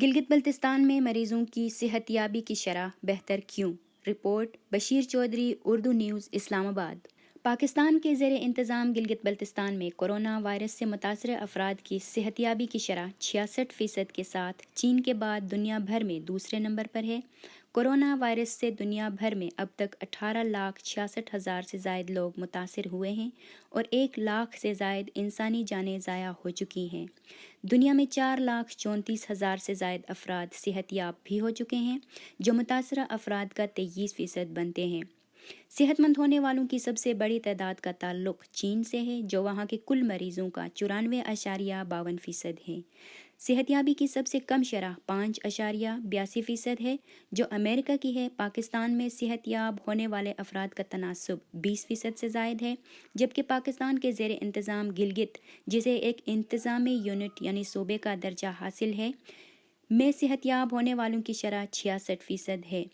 گلگت بلتستان میں مریضوں کی صحت یابی کی شرح بہتر کیوں؟ رپورٹ بشیر چودھری، اردو نیوز، اسلام آباد۔ پاکستان کے زیر انتظام گلگت بلتستان میں کورونا وائرس سے متاثرہ افراد کی صحت یابی کی شرح 66% کے ساتھ چین کے بعد دنیا بھر میں دوسرے نمبر پر ہے۔ کورونا وائرس سے دنیا بھر میں اب تک 18,66,000 سے زائد لوگ متاثر ہوئے ہیں اور 1 لاکھ سے زائد انسانی جانیں ضائع ہو چکی ہیں۔ دنیا میں 4,34,000 سے زائد افراد صحت یاب بھی ہو چکے ہیں، جو متاثرہ افراد کا 23% بنتے ہیں۔ صحت مند ہونے والوں کی سب سے بڑی تعداد کا تعلق چین سے ہے، جو وہاں کے کل مریضوں کا 94.52% ہے۔ صحت یابی کی سب سے کم شرح 5.82% ہے، جو امریکہ کی ہے۔ پاکستان میں صحت یاب ہونے والے افراد کا تناسب 20% سے زائد ہے، جبکہ پاکستان کے زیر انتظام گلگت، جسے ایک انتظامی یونٹ یعنی صوبے کا درجہ حاصل ہے، میں صحت یاب ہونے والوں کی شرح 66% ہے۔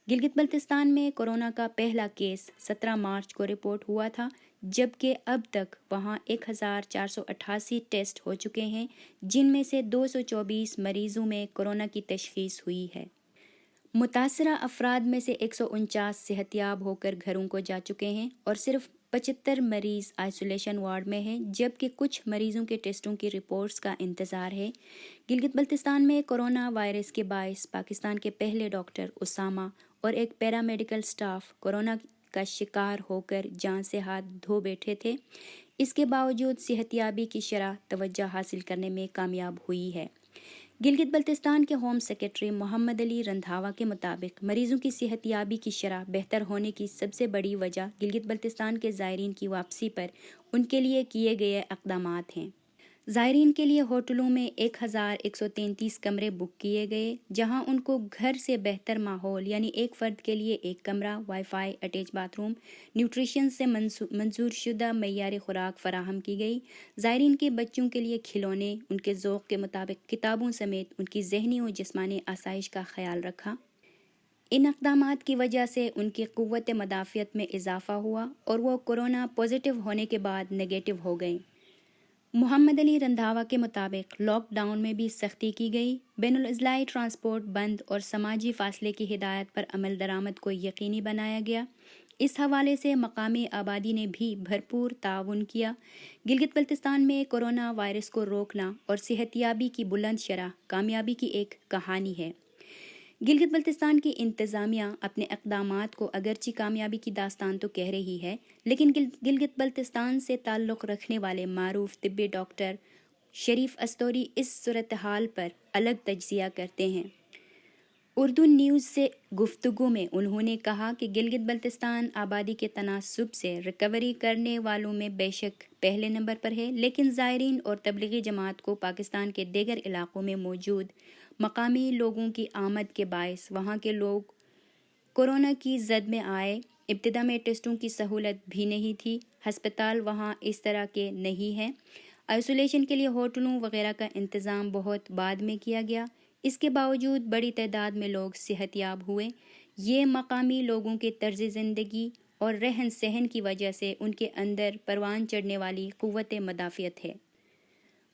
گلگت بلتستان میں کورونا کا پہلا کیس 17 مارچ کو رپورٹ ہوا تھا، جبکہ اب تک وہاں 1,488 ٹیسٹ ہو چکے ہیں، جن میں سے 224 مریضوں میں کورونا کی تشخیص ہوئی ہے۔ متاثرہ افراد میں سے 149 صحت یاب ہو کر گھروں کو جا چکے ہیں اور صرف 75 مریض آئسولیشن وارڈ میں ہیں، جبکہ کچھ مریضوں کے ٹیسٹوں کی رپورٹس کا انتظار ہے۔ گلگت بلتستان میں کورونا وائرس کے باعث پاکستان کے پہلے ڈاکٹر اسامہ اور ایک پیرامیڈیکل سٹاف کورونا کا شکار ہو کر جان سے ہاتھ دھو بیٹھے تھے۔ اس کے باوجود صحت یابی کی شرح توجہ حاصل کرنے میں کامیاب ہوئی ہے۔ گلگت بلتستان کے ہوم سیکرٹری محمد علی رندھاوا کے مطابق مریضوں کی صحت یابی کی شرح بہتر ہونے کی سب سے بڑی وجہ گلگت بلتستان کے زائرین کی واپسی پر ان کے لیے کیے گئے اقدامات ہیں۔ زائرین کے لیے ہوٹلوں میں 1,133 کمرے بک کیے گئے، جہاں ان کو گھر سے بہتر ماحول یعنی ایک فرد کے لیے ایک کمرہ، wi fi, attach bath room, nutrition سے منظور شدہ معیاری خوراک فراہم کی گئی۔ زائرین کے بچوں کے لیے کھلونے، ان کے ذوق کے مطابق کتابوں سمیت ان کی ذہنی و جسمانی آسائش کا خیال رکھا۔ ان اقدامات کی وجہ سے ان کی قوت مدافعت میں اضافہ ہوا اور وہ کورونا پازیٹیو ہونے کے بعد نگیٹو ہو گئیں۔ محمد علی رندھاوا کے مطابق لاک ڈاؤن میں بھی سختی کی گئی، بین الاضلاعی ٹرانسپورٹ بند اور سماجی فاصلے کی ہدایت پر عمل درآمد کو یقینی بنایا گیا۔ اس حوالے سے مقامی آبادی نے بھی بھرپور تعاون کیا۔ گلگت بلتستان میں کورونا وائرس کو روکنا اور صحت یابی کی بلند شرح کامیابی کی ایک کہانی ہے۔ گلگت بلتستان کی انتظامیہ اپنے اقدامات کو اگرچہ کامیابی کی داستان تو کہہ رہی ہے، لیکن گلگت بلتستان سے تعلق رکھنے والے معروف طبی ڈاکٹر شریف استوری اس صورتحال پر الگ تجزیہ کرتے ہیں۔ اردو نیوز سے گفتگو میں انہوں نے کہا کہ گلگت بلتستان آبادی کے تناسب سے ریکوری کرنے والوں میں بے شک پہلے نمبر پر ہے، لیکن زائرین اور تبلیغی جماعت کو پاکستان کے دیگر علاقوں میں موجود مقامی لوگوں کی آمد کے باعث وہاں کے لوگ کورونا کی زد میں آئے۔ ابتدا میں ٹیسٹوں کی سہولت بھی نہیں تھی، ہسپتال وہاں اس طرح کے نہیں ہیں، آئسولیشن کے لیے ہوٹلوں وغیرہ کا انتظام بہت بعد میں کیا گیا۔ اس کے باوجود بڑی تعداد میں لوگ صحت یاب ہوئے۔ یہ مقامی لوگوں کے طرز زندگی اور رہن سہن کی وجہ سے ان کے اندر پروان چڑھنے والی قوت مدافعت ہے۔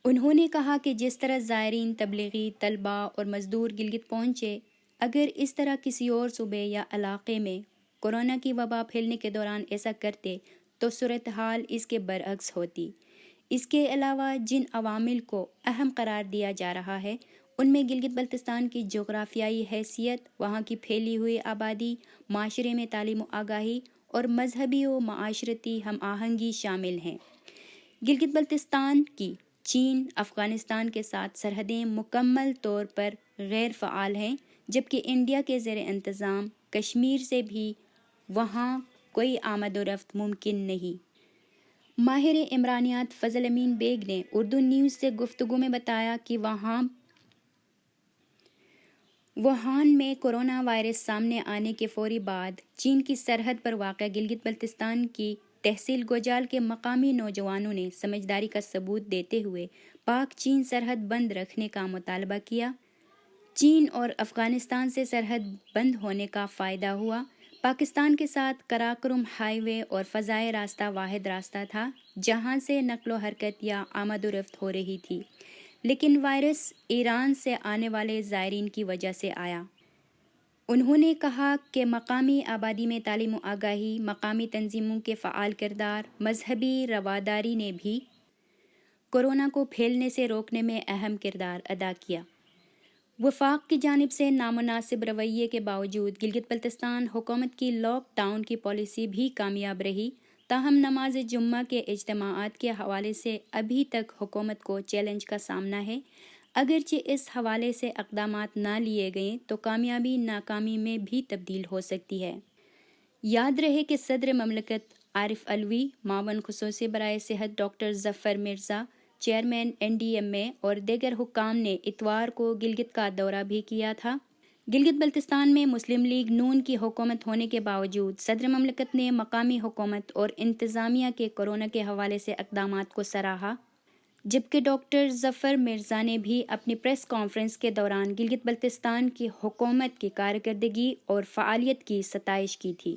انہوں نے کہا کہ جس طرح زائرین، تبلیغی، طلباء اور مزدور گلگت پہنچے، اگر اس طرح کسی اور صوبے یا علاقے میں کورونا کی وبا پھیلنے کے دوران ایسا کرتے تو صورتحال اس کے برعکس ہوتی۔ اس کے علاوہ جن عوامل کو اہم قرار دیا جا رہا ہے، ان میں گلگت بلتستان کی جغرافیائی حیثیت، وہاں کی پھیلی ہوئی آبادی، معاشرے میں تعلیم و آگاہی اور مذہبی و معاشرتی ہم آہنگی شامل ہیں۔ گلگت بلتستان کی چین، افغانستان کے ساتھ سرحدیں مکمل طور پر غیر فعال ہیں، جبکہ انڈیا کے زیر انتظام کشمیر سے بھی وہاں کوئی آمد و رفت ممکن نہیں۔ ماہر عمرانیات فضل امین بیگ نے اردو نیوز سے گفتگو میں بتایا کہ ووہان میں کورونا وائرس سامنے آنے کے فوری بعد چین کی سرحد پر واقع گلگت بلتستان کی تحصیل گوجال کے مقامی نوجوانوں نے سمجھداری کا ثبوت دیتے ہوئے پاک چین سرحد بند رکھنے کا مطالبہ کیا۔ چین اور افغانستان سے سرحد بند ہونے کا فائدہ ہوا۔ پاکستان کے ساتھ قراقرم ہائی وے اور فضائی راستہ واحد راستہ تھا جہاں سے نقل و حرکت یا آمد و رفت ہو رہی تھی۔ لیکن وائرس ایران سے آنے والے زائرین کی وجہ سے آیا۔ انہوں نے کہا کہ مقامی آبادی میں تعلیم و آگاہی، مقامی تنظیموں کے فعال کردار، مذہبی رواداری نے بھی کورونا کو پھیلنے سے روکنے میں اہم کردار ادا کیا۔ وفاق کی جانب سے نامناسب رویے کے باوجود گلگت بلتستان حکومت کی لاک ڈاؤن کی پالیسی بھی کامیاب رہی، تاہم نماز جمعہ کے اجتماعات کے حوالے سے ابھی تک حکومت کو چیلنج کا سامنا ہے۔ اگرچہ اس حوالے سے اقدامات نہ لیے گئے تو کامیابی ناکامی میں بھی تبدیل ہو سکتی ہے۔ یاد رہے کہ صدر مملکت عارف علوی، معاون خصوصی برائے صحت ڈاکٹر ظفر مرزا، چیئرمین NDMA اور دیگر حکام نے اتوار کو گلگت کا دورہ بھی کیا تھا۔ گلگت بلتستان میں مسلم لیگ نون کی حکومت ہونے کے باوجود صدر مملکت نے مقامی حکومت اور انتظامیہ کے کورونا کے حوالے سے اقدامات کو سراہا، جبکہ ڈاکٹر ظفر مرزا نے بھی اپنی پریس کانفرنس کے دوران گلگت بلتستان کی حکومت کی کارکردگی اور فعالیت کی ستائش کی تھی۔